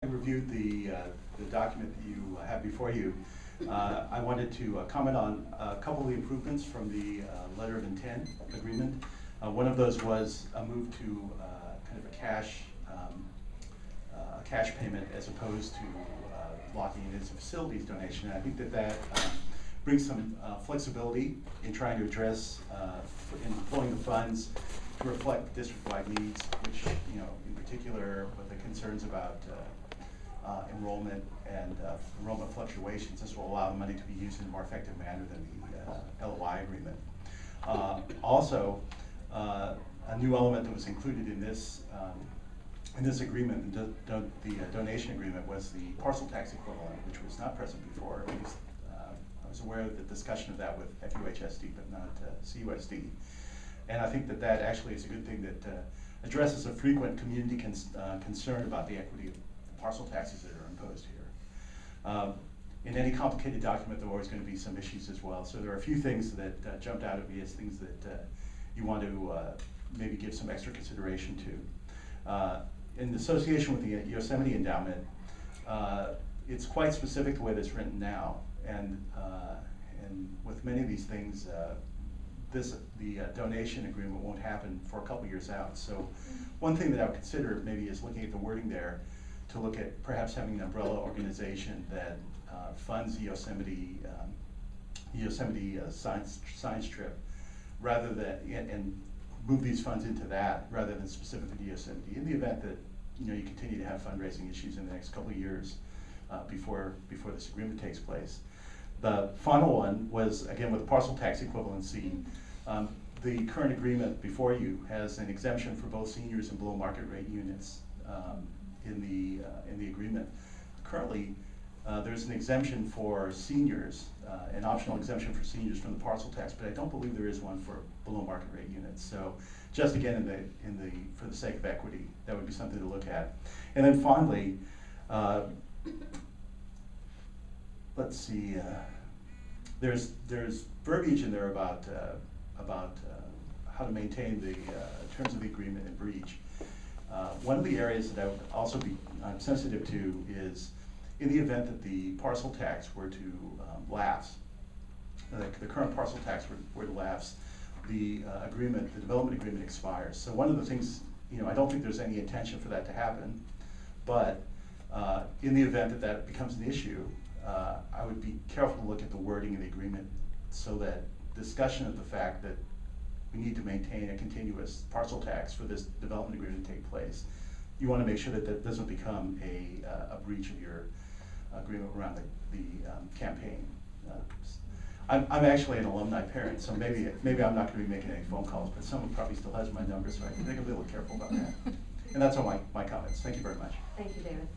I reviewed the document that you have before you. I wanted to comment on a couple of the improvements from the letter of intent agreement. One of those was a move to kind of a cash payment as opposed to locking it as a facilities donation. And I think that brings some flexibility in trying to address in deploying the funds to reflect district-wide needs, which, in particular with the concerns about enrollment and enrollment fluctuations, this will allow the money to be used in a more effective manner than the LOI agreement. Also, a new element that was included in this agreement, the donation agreement, was the parcel tax equivalent, which was not present before. At least, I was aware of the discussion of that with FUHSD, but not CUSD. And I think that actually is a good thing that addresses a frequent community concern about the equity of parcel taxes that are imposed here. In any complicated document, there are always going to be some issues as well. So there are a few things that jumped out at me as things that you want to maybe give some extra consideration to. In association with the Yosemite Endowment, it's quite specific the way that's written now. And with many of these things, the donation agreement won't happen for a couple years out. So one thing that I would consider maybe is looking at the wording there, to look at perhaps having an umbrella organization that funds the Yosemite science trip, rather than and move these funds into that rather than specifically to Yosemite. In the event that you continue to have fundraising issues in the next couple of years before this agreement takes place. The final one was again with parcel tax equivalency. The current agreement before you has an exemption for both seniors and below market rate units. In the agreement. Currently, there's an exemption for seniors, an optional exemption for seniors from the parcel tax, but I don't believe there is one for below market rate units. So, just again, for the sake of equity, that would be something to look at. And then finally, let's see. There's verbiage in there about how to maintain the terms of the agreement and breach. One of the areas that I would also be sensitive to is in the event that the parcel tax were to lapse, the current parcel tax were to lapse, the development agreement expires. So one of the things, I don't think there's any intention for that to happen, but in the event that becomes an issue, I would be careful to look at the wording of the agreement so that discussion of the fact that we need to maintain a continuous parcel tax for this development agreement to take place. You want to make sure that doesn't become a breach of your agreement around the campaign. I'm actually an alumni parent, so maybe I'm not going to be making any phone calls, but someone probably still has my number, so I think I'll be a little careful about that. And that's all my comments. Thank you very much. Thank you, David.